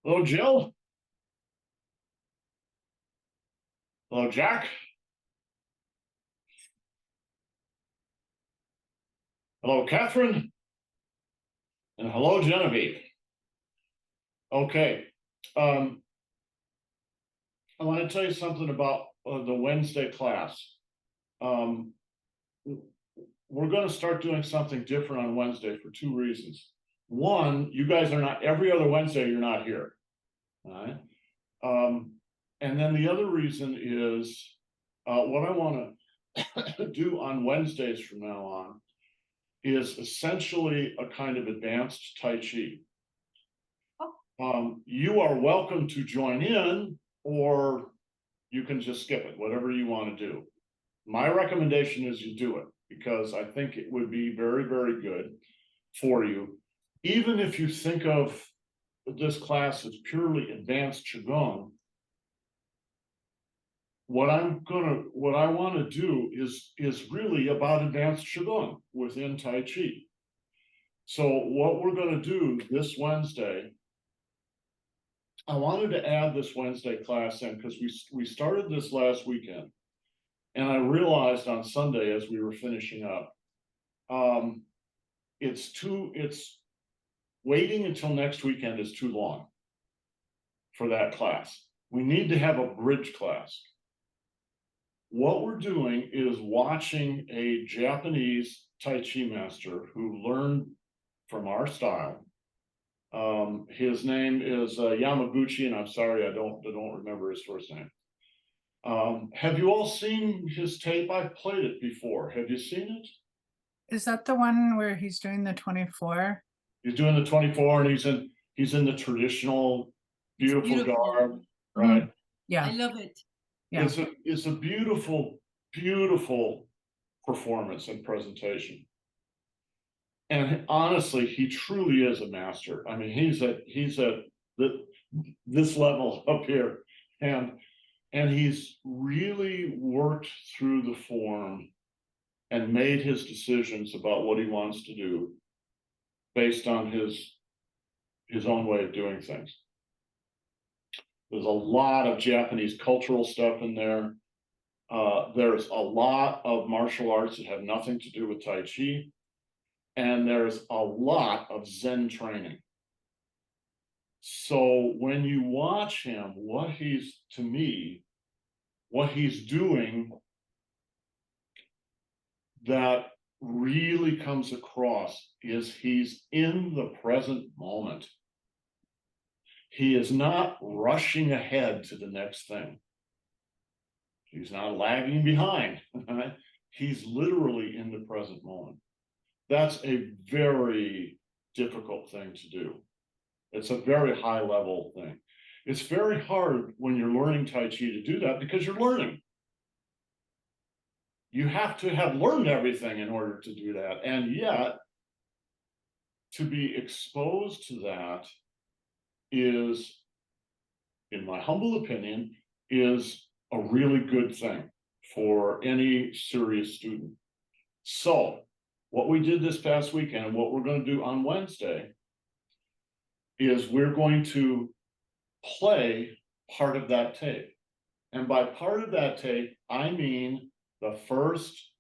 Hello, Jill. Hello, Jack. Hello, Catherine. And hello, Genevieve. Okay. Um, I want to tell you something about the Wednesday class. Um, we're going to start doing something different on Wednesday for two reasons. One, you guys are not, every other Wednesday, you're not here. All right. And then the other reason is what I want to do on Wednesdays from now on is essentially a kind of advanced Tai Chi. You are welcome to join in, or you can just skip it, whatever you want to do. My recommendation is you do it because I think it would be very, very good for you. Even if you think of this class as purely advanced Qigong, what I want to do is really about advanced Qigong within Tai Chi. So what we're going to do this Wednesday, I wanted to add this Wednesday class in because we started this last weekend, and I realized on Sunday as we were finishing up, it's waiting until next weekend is too long for that class. We need to have a bridge class. What we're doing is watching a Japanese Tai Chi master who learned from our style. His name is Yamaguchi, and I'm sorry, I don't remember his first name. Have you all seen his tape? I've played it before. Have you seen it? Is that the one where he's doing the 24? He's doing the 24, and he's in the traditional beautiful garb, right? Mm-hmm. Yeah, I love it. Yeah. It's a beautiful, beautiful performance and presentation. And honestly, he truly is a master. I mean, he's at this level up here, and he's really worked through the form and made his decisions about what he wants to do based on his own way of doing things. There's a lot of Japanese cultural stuff in there. There's a lot of martial arts that have nothing to do with Tai Chi. And there's a lot of Zen training. So when you watch him, what he's doing that really comes across is he's in the present moment. He is not rushing ahead to the next thing. He's not lagging behind. He's literally in the present moment. That's a very difficult thing to do. It's a very high level thing. It's very hard when you're learning Tai Chi to do that because you're learning. You have to have learned everything in order to do that. And yet, to be exposed to that is, in my humble opinion, is a really good thing for any serious student. So, what we did this past weekend and what we're going to do on Wednesday is we're going to play part of that tape. And by part of that tape, I mean the first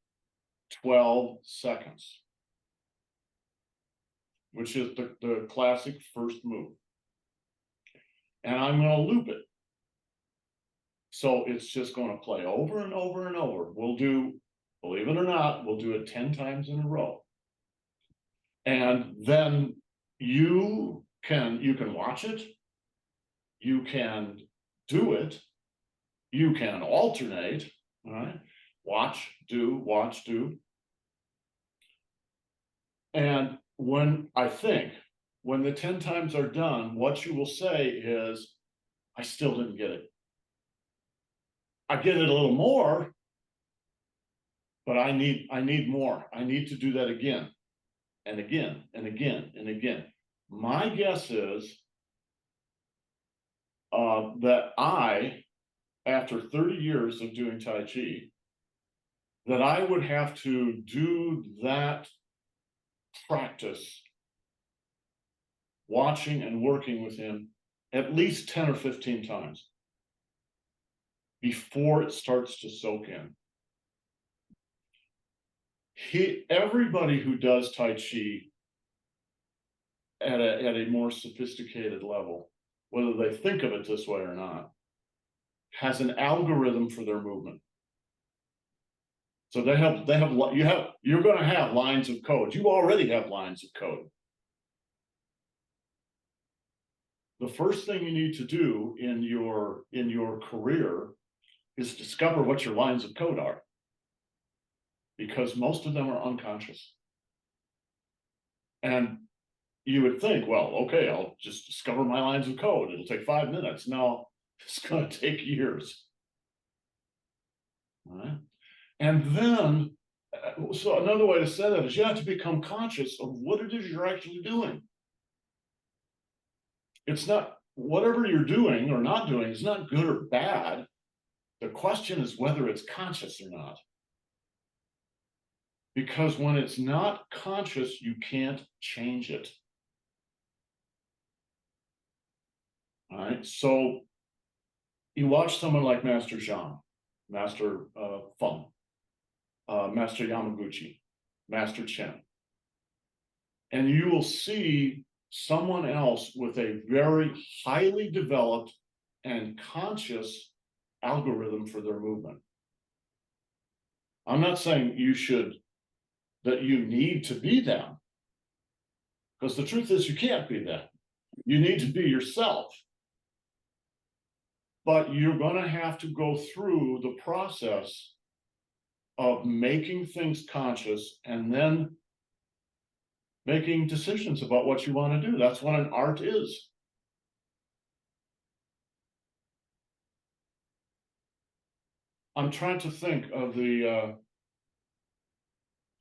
12 seconds, which is the classic first move. And I'm going to loop it. So it's just going to play over and over and over. We'll do, believe it or not, we'll do it 10 times in a row. And then you can watch it, you can do it, you can alternate, all right? Watch, do. And when the 10 times are done, what you will say is, I still didn't get it. I get it a little more, but I need more. I need to do that again and again and again and again. My guess is that after 30 years of doing Tai Chi, that I would have to do that practice, watching and working with him at least 10 or 15 times before it starts to soak in. Everybody who does Tai Chi at a more sophisticated level, whether they think of it this way or not, has an algorithm for their movement. So you're going to have lines of code. You already have lines of code. The first thing you need to do in your career is discover what your lines of code are, because most of them are unconscious. And you would think, well, okay, I'll just discover my lines of code. It'll take 5 minutes. No, it's going to take years. All right. And then, so another way to say that is you have to become conscious of what it is you're actually doing. It's not, whatever you're doing or not doing is not good or bad. The question is whether it's conscious or not. Because when it's not conscious, you can't change it. All right. So you watch someone like Master Zhang, Master Feng, Master Yamaguchi, Master Chen, and you will see someone else with a very highly developed and conscious algorithm for their movement. I'm not saying that you need to be them, because the truth is you can't be them. You need to be yourself. But you're going to have to go through the process of making things conscious and then making decisions about what you want to do. That's what an art is. I'm trying to think of the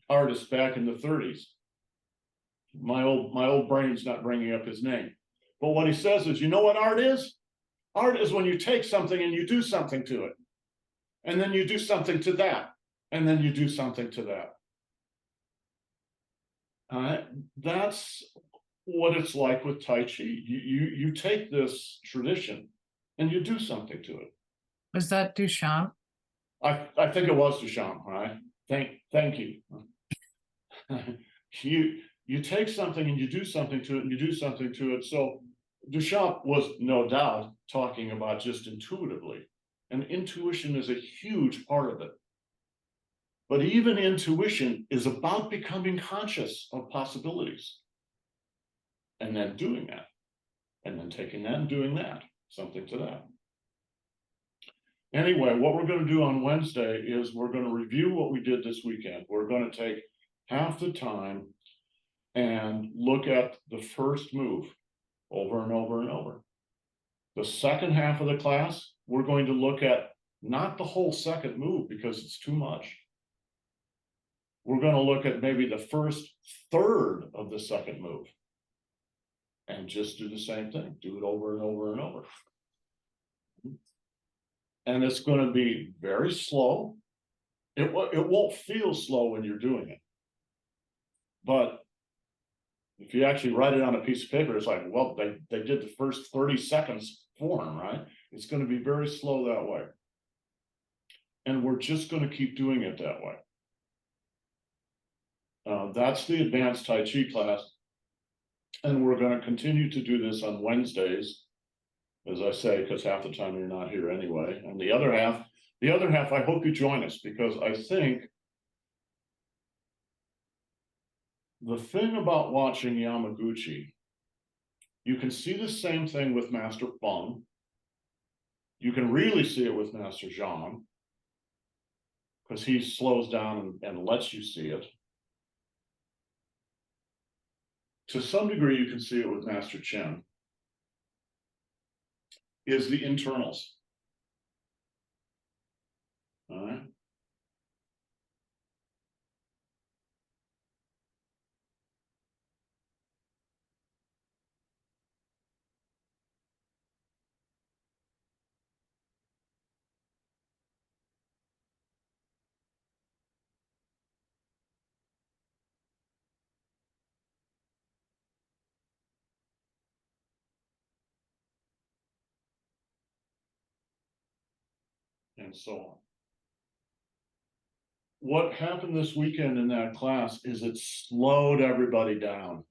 artist back in the 30s. My old brain's not bringing up his name. But what he says is, you know what art is? Art is when you take something and you do something to it. And then you do something to that. And then you do something to that. That's what it's like with Tai Chi. You take this tradition and you do something to it. Was that Duchamp? I think it was Duchamp, right? Thank you. You take something and you do something to it and you do something to it. So Duchamp was no doubt talking about just intuitively, and intuition is a huge part of it. But even intuition is about becoming conscious of possibilities and then doing that, and then taking that and doing that, something to that. Anyway, what we're going to do on Wednesday is we're going to review what we did this weekend. We're going to take half the time and look at the first move over and over and over. The second half of the class, we're going to look at not the whole second move because it's too much. We're going to look at maybe the first third of the second move and just do the same thing. Do it over and over and over. And it's going to be very slow. It won't feel slow when you're doing it. But if you actually write it on a piece of paper, it's like, well, they did the first 30 seconds for him, right? It's going to be very slow that way. And we're just going to keep doing it that way. That's the advanced Tai Chi class. And we're going to continue to do this on Wednesdays, as I say, because half the time you're not here anyway. And the other half, I hope you join us, because I think the thing about watching Yamaguchi, you can see the same thing with Master Feng. You can really see it with Master Zhang, because he slows down and lets you see it. To some degree, you can see it with Master Chen, is the internals. All right. and so on. What happened this weekend in that class is it slowed everybody down.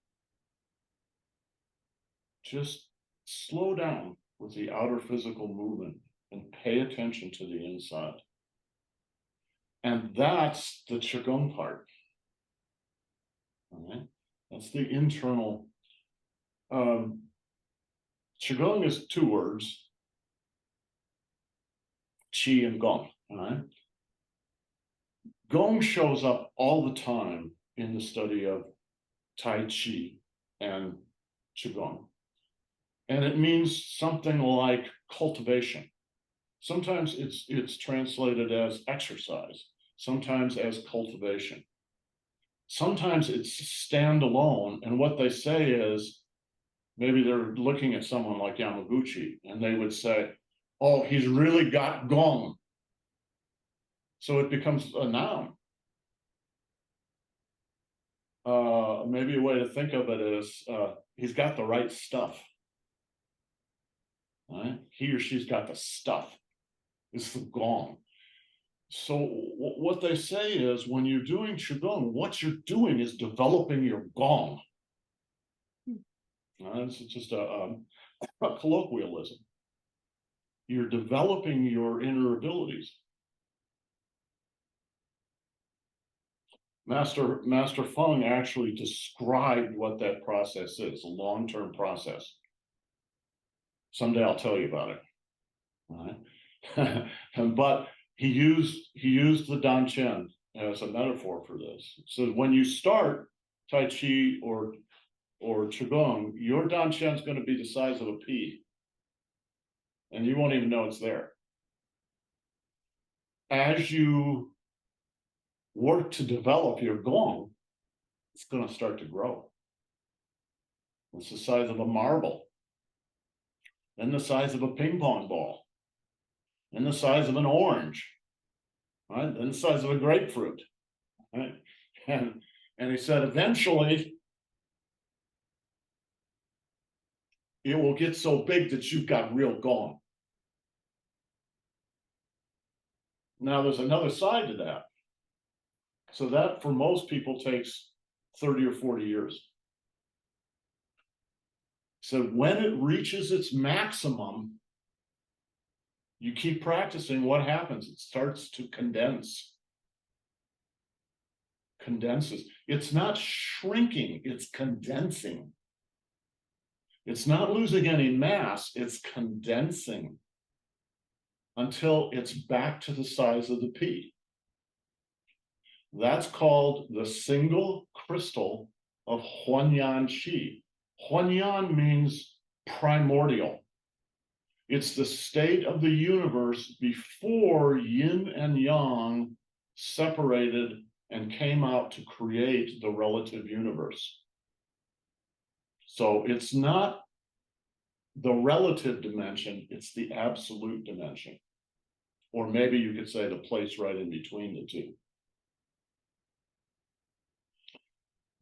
Just slow down with the outer physical movement and pay attention to the inside. And that's the Qigong part. All right, that's the internal. Qigong is two words, Qi and Gong. All right. Gong shows up all the time in the study of Tai Chi and Qigong. And it means something like cultivation. Sometimes it's translated as exercise, sometimes as cultivation. Sometimes it's standalone, and what they say is, maybe they're looking at someone like Yamaguchi, and they would say, oh, he's really got gong. So it becomes a noun. Maybe a way to think of it is he's got the right stuff. Right? He or she's got the stuff. It's the gong. So what they say is when you're doing Qigong, what you're doing is developing your gong. It's just a colloquialism. You're developing your inner abilities. Master Feng actually described what that process is, a long-term process. Someday I'll tell you about it. All right. But he used the Danchen as a metaphor for this. So when you start Tai Chi or Qigong, your Danchen is going to be the size of a pea, and you won't even know it's there. As you work to develop your Gong, it's going to start to grow. It's the size of a marble, then the size of a ping pong ball, then the size of an orange, right? Then the size of a grapefruit, right? And he said eventually it will get so big that you've got real Gong. Now there's another side to that. So that for most people takes 30 or 40 years. So when it reaches its maximum, you keep practicing, what happens? It starts to condense. Condenses. It's not shrinking, it's condensing. It's not losing any mass, it's condensing until it's back to the size of the pea. That's called the single crystal of Huanyan Qi. Huanyan means primordial. It's the state of the universe before yin and yang separated and came out to create the relative universe. So it's not the relative dimension, it's the absolute dimension. Or maybe you could say the place right in between the two.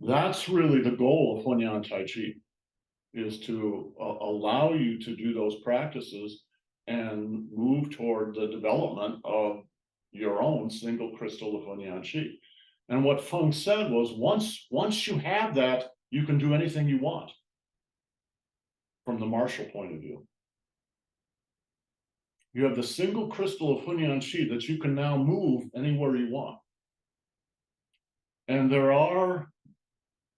That's really the goal of Huanyan Tai Chi, is to allow you to do those practices and move toward the development of your own single crystal of Huanyan Qi. And what Feng said was, once you have that, you can do anything you want from the martial point of view. You have the single crystal of Huanyan Qi that you can now move anywhere you want. And there are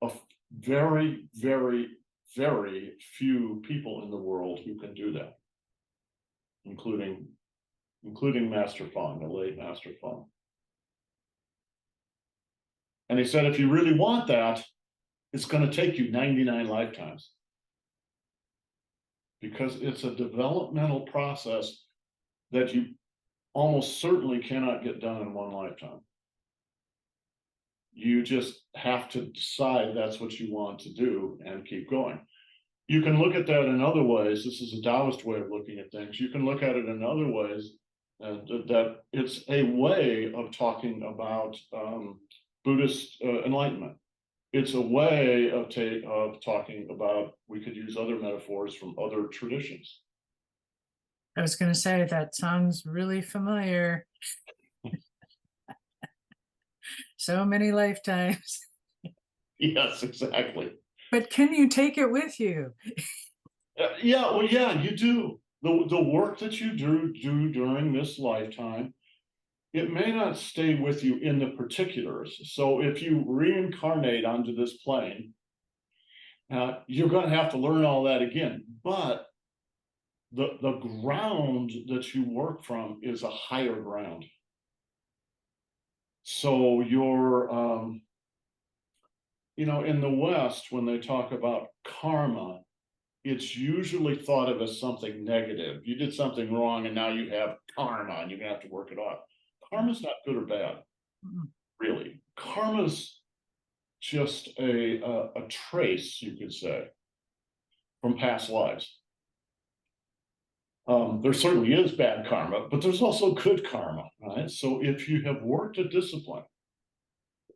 a very, very, very few people in the world who can do that, including Master Feng, the late Master Feng. And he said, if you really want that, it's going to take you 99 lifetimes, because it's a developmental process that you almost certainly cannot get done in one lifetime. You just have to decide that's what you want to do and keep going. You can look at that in other ways. This is a Taoist way of looking at things. You can look at it in other ways, that it's a way of talking about Buddhist enlightenment. It's a way of talking about, we could use other metaphors from other traditions. I was going to say that sounds really familiar. So many lifetimes. Yes, exactly. But can you take it with you? Yeah, well, yeah, you do. The work that you do during this lifetime, it may not stay with you in the particulars. So if you reincarnate onto this plane, you're going to have to learn all that again. But the ground that you work from is a higher ground. So you're, in the West, when they talk about karma, it's usually thought of as something negative. You did something wrong and now you have karma and you're gonna have to work it off. Karma's not good or bad, really. Karma's just a trace, you could say, from past lives. There certainly is bad karma, but there's also good karma, right? So if you have worked a discipline,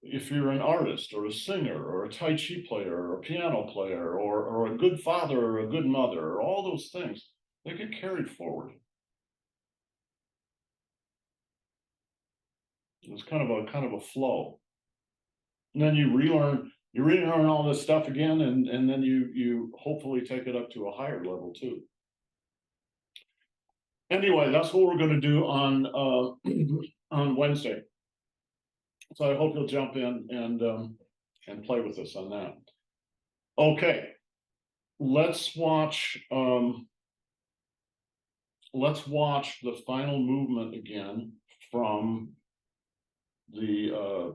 if you're an artist or a singer or a Tai Chi player or a piano player or a good father or a good mother or all those things, they get carried forward. It's kind of a flow. And then you relearn all this stuff again, and then you hopefully take it up to a higher level too. Anyway, that's what we're going to do on on Wednesday. So I hope you'll jump in and play with us on that. Okay, let's watch the final movement again from the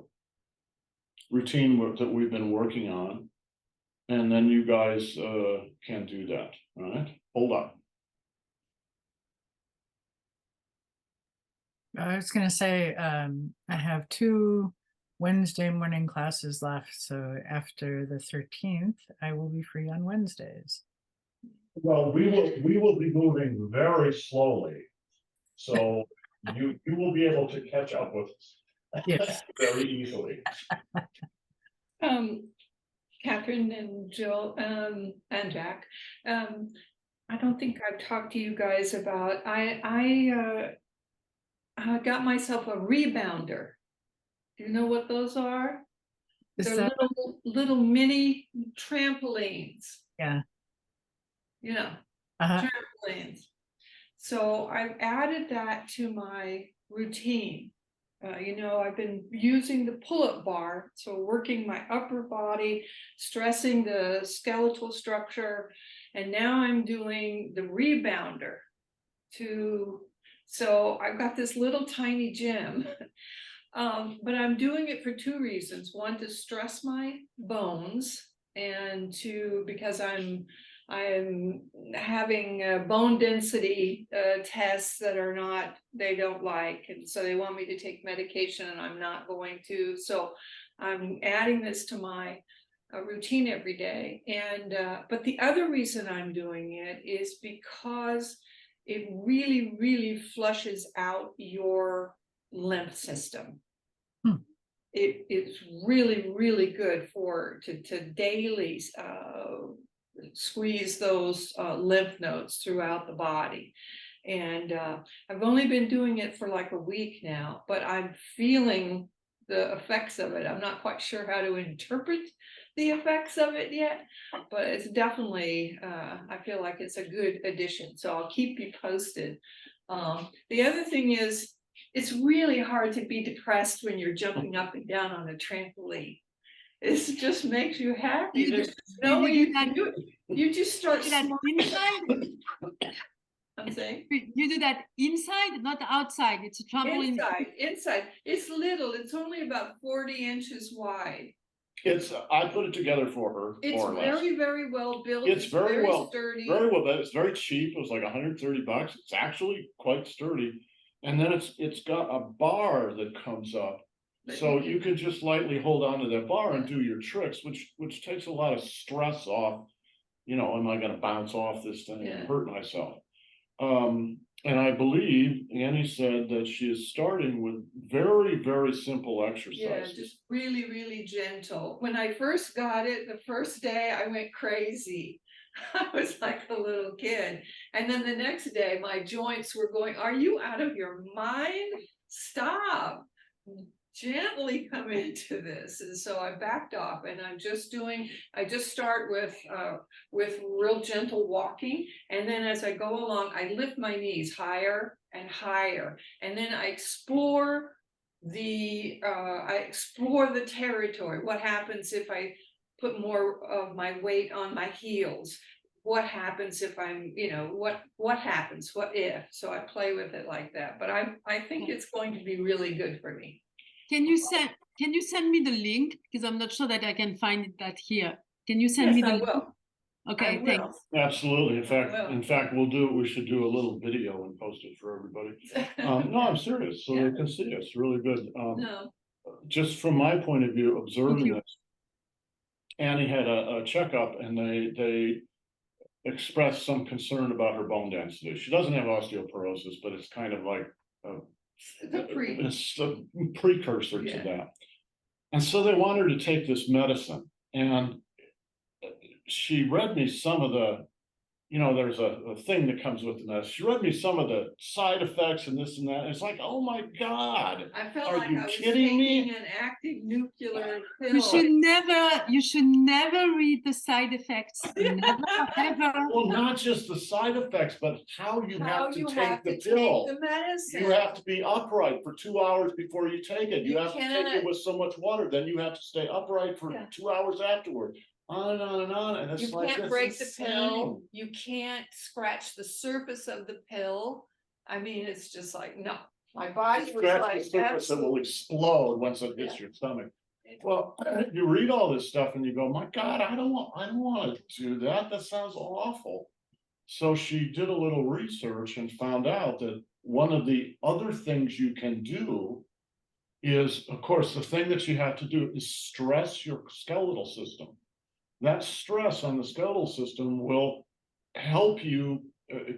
routine that we've been working on, and then you guys can do that. All right, hold on. I was going to say, I have 2 Wednesday morning classes left. So after the 13th, I will be free on Wednesdays. Well, we will be moving very slowly, so you will be able to catch up with us Yes. very easily. Catherine and Jill and Jack, I don't think I've talked to you guys about. I got myself a rebounder. Do you know what those are? Is They're that, little mini trampolines. yeah. You know, Uh-huh. trampolines. So I've added that to my routine. I've been using the pull-up bar, so working my upper body, stressing the skeletal structure, and now I'm doing the rebounder so I've got this little tiny gym, but I'm doing it for 2 reasons. One, to stress my bones, and because I'm having bone density tests that they don't like, and so they want me to take medication, and I'm not going to. So I'm adding this to my routine every day. And but the other reason I'm doing it is because it really, really flushes out your lymph system. It's really, really good to daily squeeze those lymph nodes throughout the body. And I've only been doing it for like a week now, but I'm feeling the effects of it. I'm not quite sure how to interpret the effects of it yet, but it's definitely, I feel like it's a good addition. So I'll keep you posted. The other thing is, it's really hard to be depressed when you're jumping up and down on a trampoline. It just makes you happy. There's no way you can do it. You just start smiling. I'm saying? You do that inside, not outside. It's a trampoline. Inside. It's little. It's only about 40 inches wide. I put it together for her. It's more or less. very, very well built. It's very well sturdy. Very well. It's very cheap. It was like $130. It's actually quite sturdy. And then it's got a bar that comes up, so you can just lightly hold on to that bar and do your tricks, which takes a lot of stress off. Am I going to bounce off this thing and hurt myself? And I believe Annie said that she is starting with very, very simple exercises. Yeah, just really, really gentle. When I first got it, the first day I went crazy. I was like a little kid. And then the next day, my joints were going, are you out of your mind? Stop. Gently come into this. And so I backed off, and I just start with real gentle walking. And then as I go along, I lift my knees higher and higher. And then I explore the territory. What happens if I put more of my weight on my heels? What happens if I'm, what happens? What if? So I play with it like that. But I think it's going to be really good for me. Can you send me the link? Because I'm not sure that I can find that here. Can you send me the Yes, I link? will. Okay, I will. thanks. Absolutely. Well. In fact, we should do a little video and post it for everybody. No, I'm serious, so Yeah. they can see it. It's really good. No. Just from my point of view, observing you. this, Annie had a checkup, and they expressed some concern about her bone density. She doesn't have osteoporosis, but it's kind of like it's a precursor to that. And so they want her to take this medicine, and she read me some of the, there's a thing that comes with the medicine. She read me some of the side effects and this and that. And it's like, oh my God. I felt Are like you I was kidding me? taking an active nuclear pill. You should never read the side effects. Never, ever. Well, not just the side effects, but how you have to take the take pill. the medicine. You have to be upright for 2 hours before you take it. You You have to take cannot- it with so much water. Then you have to stay upright for 2 hours afterward. On and on and on. And it's You like, can't it's break the insane. pill. You can't scratch the surface of the pill. I mean, it's just like, no. My body was Scratch like, the surface, it will explode once it hits your stomach. Well, you read all this stuff and you go, my God, I don't want to do that. That sounds awful. So she did a little research and found out that one of the other things you can do is, of course, the thing that you have to do is stress your skeletal system. That stress on the skeletal system will help you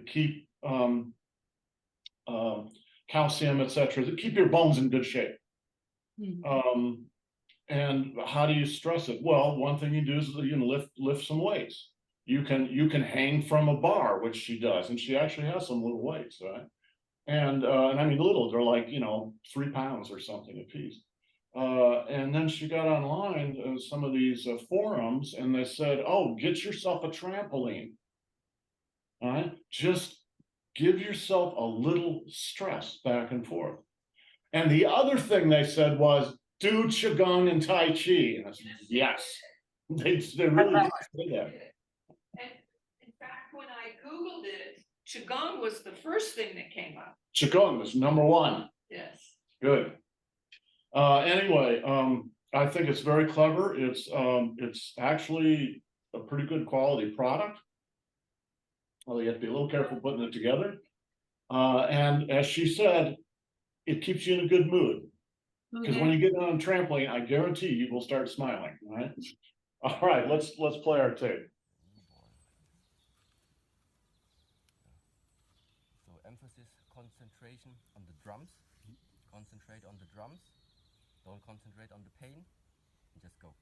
keep calcium, etc., to keep your bones in good shape. And how do you stress it? Well, one thing you do is lift some weights. You can hang from a bar, which she does, and she actually has some little weights, right? And I mean little, they're like 3 pounds or something a piece. And then she got online some of these forums, and they said, oh, get yourself a trampoline. All right, just give yourself a little stress back and forth. And the other thing they said was, do Qigong and Tai Chi. And I said, yes. They really did say that. And in fact, when I Googled it, Qigong was the first thing that came up. Qigong was #1. Yes. Good. Anyway, I think it's very clever. It's actually a pretty good quality product. Well, you have to be a little careful putting it together. And as she said, it keeps you in a good mood. Because when you get on a trampoline, I guarantee you will start smiling. Right? All right, let's play our tape. So emphasis, concentration on the drums. Concentrate on the drums. Don't concentrate on the pain. Just go.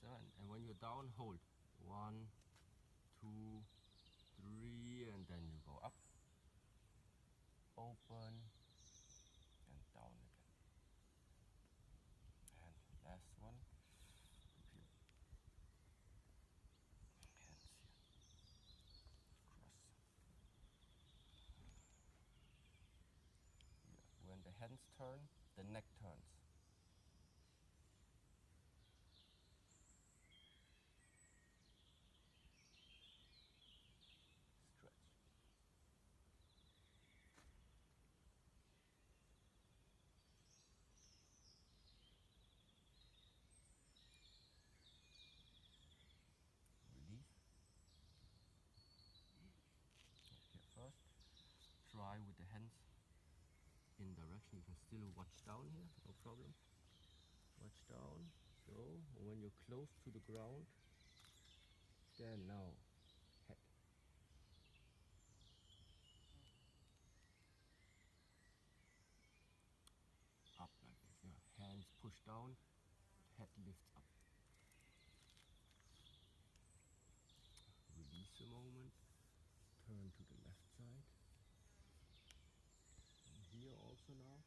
So, and when you're down, hold. 1, 2, 3, and then you go up. Open. And down again. And last one. Here. Hands here. Cross. Here. When the hands turn, the neck turns. Stretch. Release. Here first. Try with the hands in direction. You can still watch down here, no problem. Watch down. So when you're close to the ground, then now head. Up like this. Yeah. Hands push down, head lifts up. a moment. Turn to the left side. And here also now.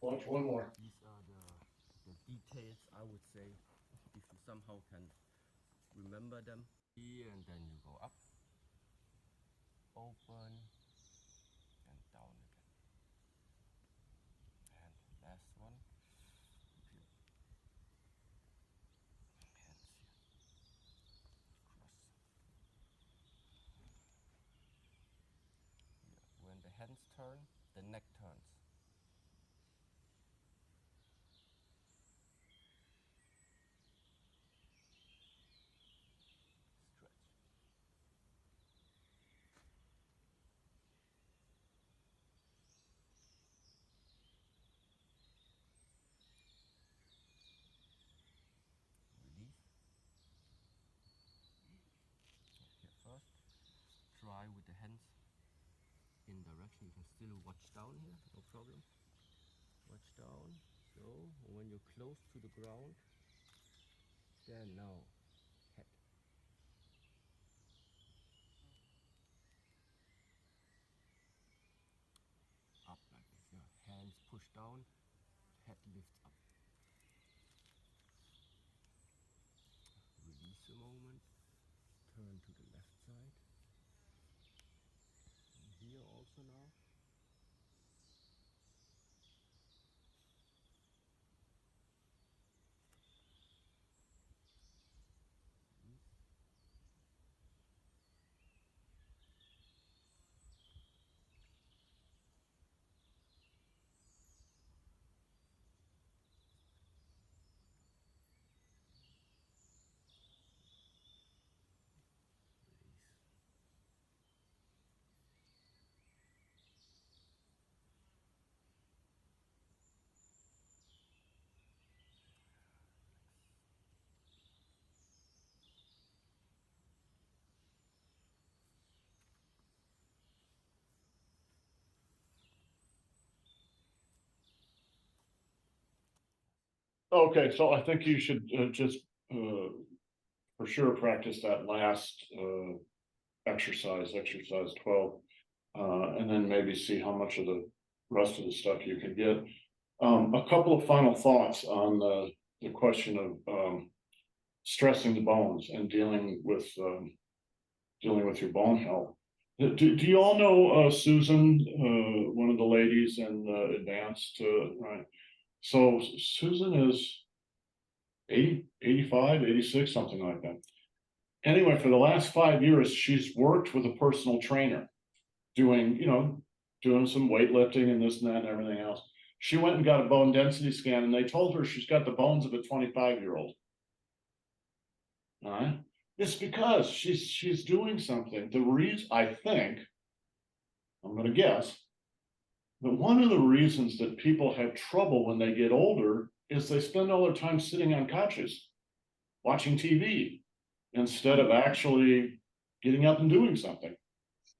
So I think Watch one more. these are the details, I would say, if you somehow can remember them. Here and then you go up, open, and down again. And last one, put your hands here, cross. Here. When the hands turn, the neck turns. Stretch. Release. Here first. Try with the hands in direction. You can still watch down here, no problem. Watch down. So when you're close to the ground, then now head. Up like this. Yeah. Hands push down, head lifts up. Release a moment. Turn to the left side. And here also now. Release. Release. Okay, so I think you should just for sure practice that last exercise 12, and then maybe see how much of the rest of the stuff you can get. A couple of final thoughts on the question of stressing the bones and dealing with your bone health. Do you all know Susan, one of the ladies in advanced, right? So Susan is 80, 85, 86, something like that. Anyway, for the last 5 years, she's worked with a personal trainer doing, doing some weightlifting and this and that and everything else. She went and got a bone density scan and they told her she's got the bones of a 25-year-old. All right. It's because she's doing something. The reason, I think, I'm going to guess, but one of the reasons that people have trouble when they get older is they spend all their time sitting on couches, watching TV, instead of actually getting up and doing something.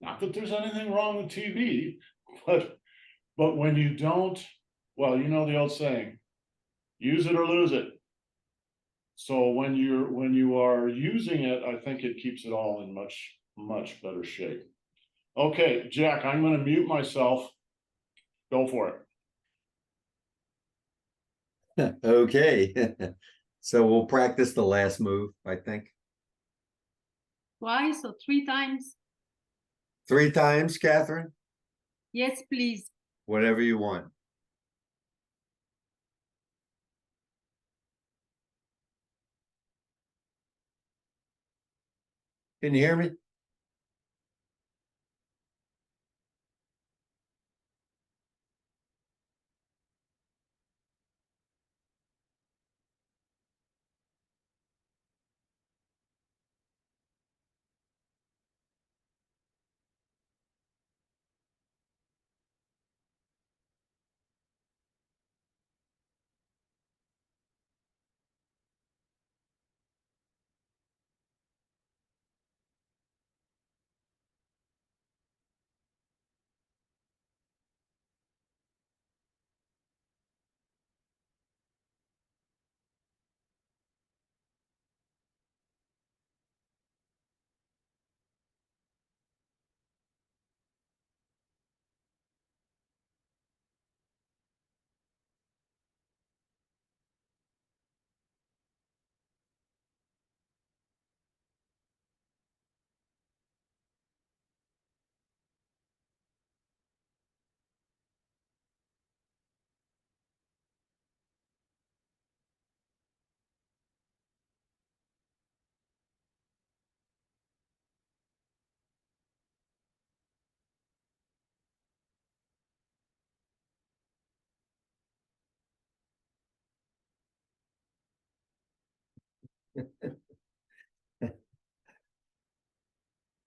Not that there's anything wrong with TV, but when you don't, well, you know the old saying, use it or lose it. So when you are using it, I think it keeps it all in much better shape. Okay, Jack, I'm going to mute myself. Go for it. Okay. So we'll practice the last move, I think. Twice or 3 times? 3 times, Catherine? Yes, please. Whatever you want. Can you hear me?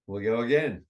We'll go again.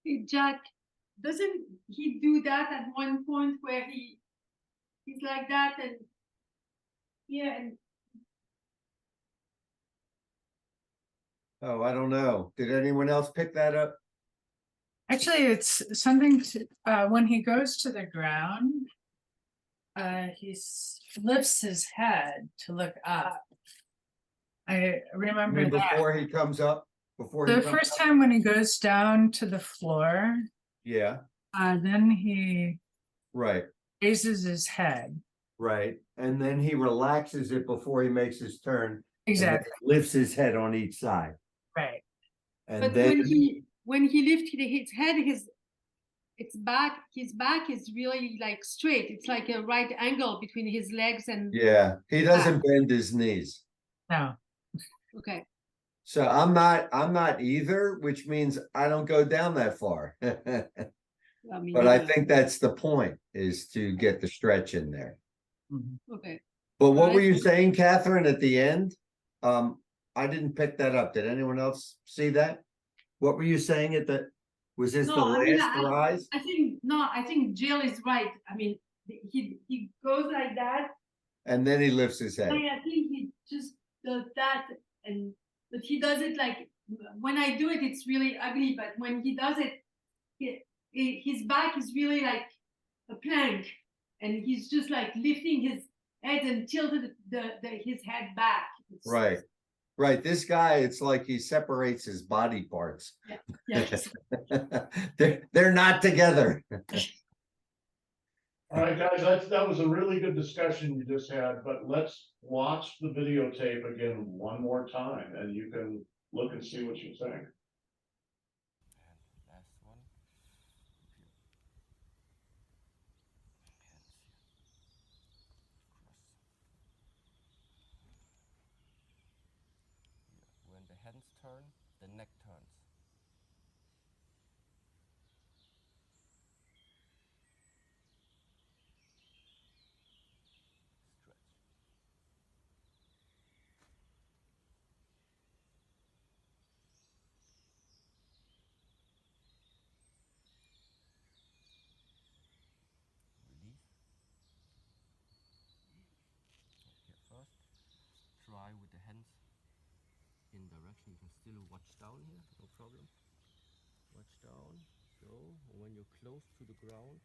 Hey, Jack, doesn't he do that at one point where he's like that and yeah, and Oh, I don't know. Did anyone else pick that up? Actually, it's something to, when he goes to the ground, lifts his head to look up. I I remember mean, that. before he comes up, before he The comes first up? time when he goes down to the floor, Yeah, then he right, raises his head. right. And then he relaxes it before he makes his turn. and then Exactly, lifts his head on each side. right. And but then when he lifts his head, his back is really like straight. It's like a right angle between his legs and yeah, he doesn't bend his knees. No, okay. So I'm not either, which means I don't go down that far. I mean, But I think that's the point, is to get the stretch in there. mhm. okay. But what were Right. you saying, Catherine, at the end? I didn't pick that up. Did anyone else see that? What were you saying at the, was this the No, I mean, last rise? I think Jill is right. I mean, he goes like that. And then he lifts his head. I think he just does that, but he does it like when I do it, it's really ugly. But when he does it, his back is really like a plank, and he's just like lifting his head and tilted his head back. Right. Right. This guy, it's like he separates his body parts. Yeah. They're not together. All right, guys, that was a really good discussion you just had, but let's watch the videotape again one more time, and you can look and see what you think. And last one. Here. Hands here. Cross. Here. When the hands turn, the neck turns. Stretch. Release. Here first. Try with the hands in direction. You can still watch down here, no problem. Watch down, go. And when you're close to the ground,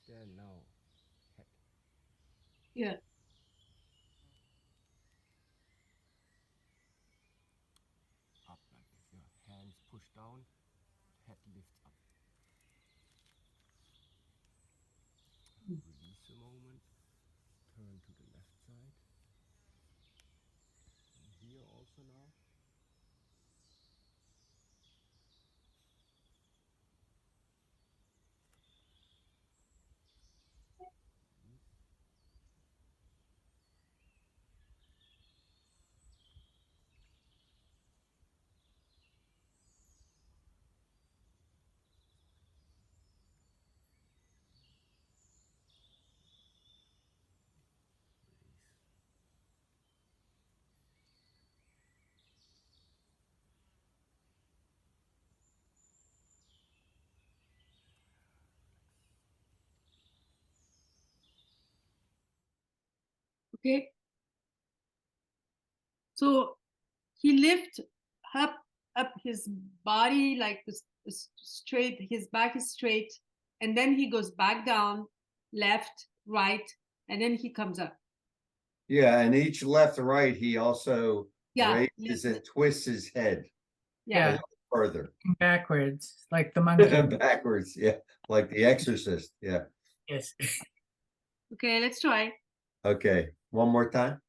then now head. Yeah. Up like this. Your hands push down, head lifts up. Release a moment. Turn to the left side. And here also now. Release. Release. Okay. So he lift up his body like this straight, his back is straight, and then he goes back down, left, right, and then he comes up. Yeah, and each left, right, he also Yeah. raises and twists his head a Yeah. little further. Backwards, like the monkey. Backwards, yeah, like the exorcist, yeah. Yes. Okay, let's try. Okay, one more time.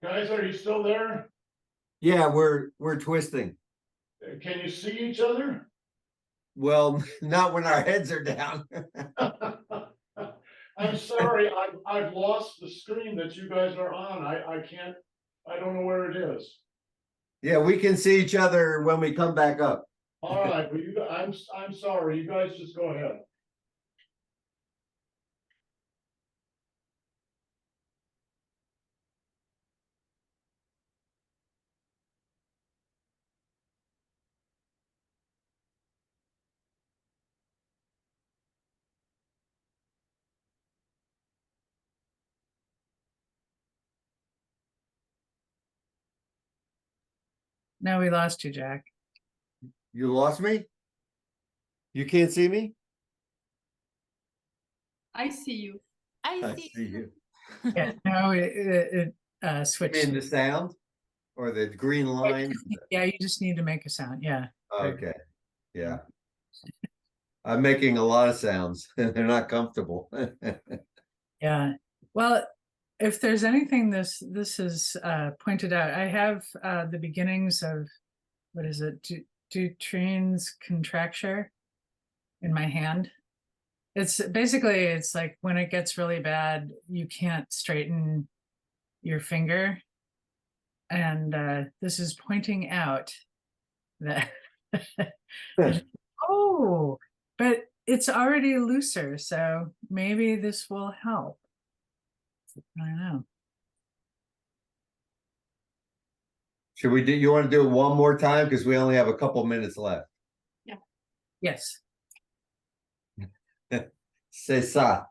Guys, are you still there? Yeah, we're twisting. Can you see each other? Well, not when our heads are down. I'm sorry, I've lost the screen that you guys are on. I can't, I don't know where it is. Yeah, we can see each other when we come back up. All right, well, I'm sorry. You guys just go ahead. No, we lost you, Jack. You lost me? You can't see me? I see you. I see you. Yeah, no, it You switched. mean the sound or the green line? Yeah, you just need to make a sound. Yeah. Okay, yeah. I'm making a lot of sounds and they're not comfortable. Yeah. Well, if there's anything this is pointed out, I have the beginnings of what is it? Dutrin's contracture in my hand. It's basically, it's like when it gets really bad, you can't straighten your finger. And this is pointing out that. Oh, but it's already looser, so maybe this will help. I don't know. Should we do, you want to do it one more time? Because we only have a couple minutes left. Yes. C'est ça.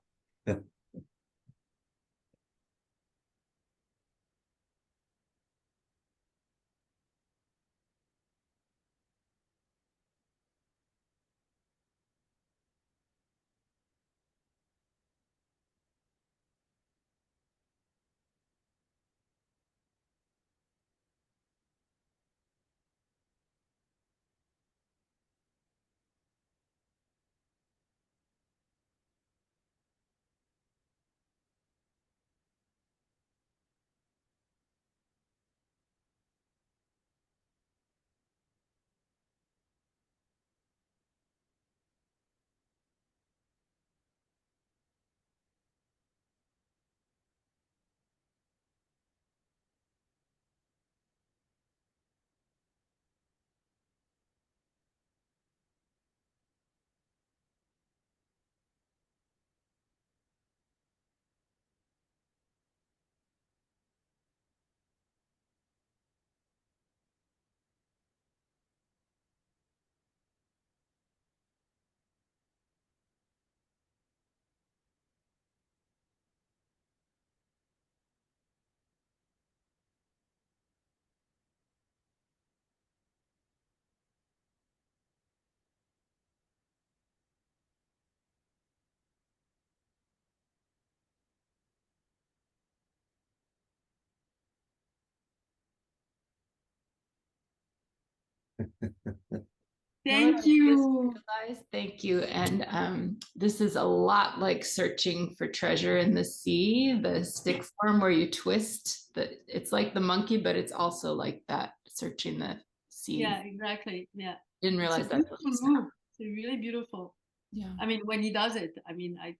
Thank you. Guys, thank you. And this is a lot like searching for treasure in the sea, the stick form where you twist. It's like the monkey, but it's also like that, searching the sea. Yeah, exactly. Yeah. Didn't It's a realize that. beautiful move. It's really beautiful. Yeah. I mean, when he does it, I mean, I'm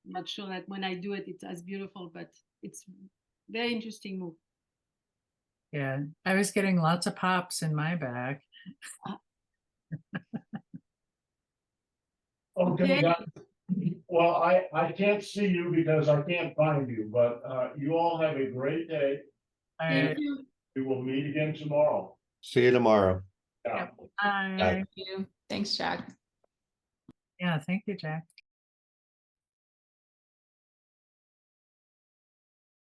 not sure that when I do it, it's as beautiful, but it's very interesting move. Yeah, I was getting lots of pops in my back. Okay, Okay. guys. Well, I can't see you because I can't find you, but you all have a great day. I, Thank you. We will meet again tomorrow. See you tomorrow. Yeah. I, Thank you. Thanks, Jack. yeah, thank you, Jack.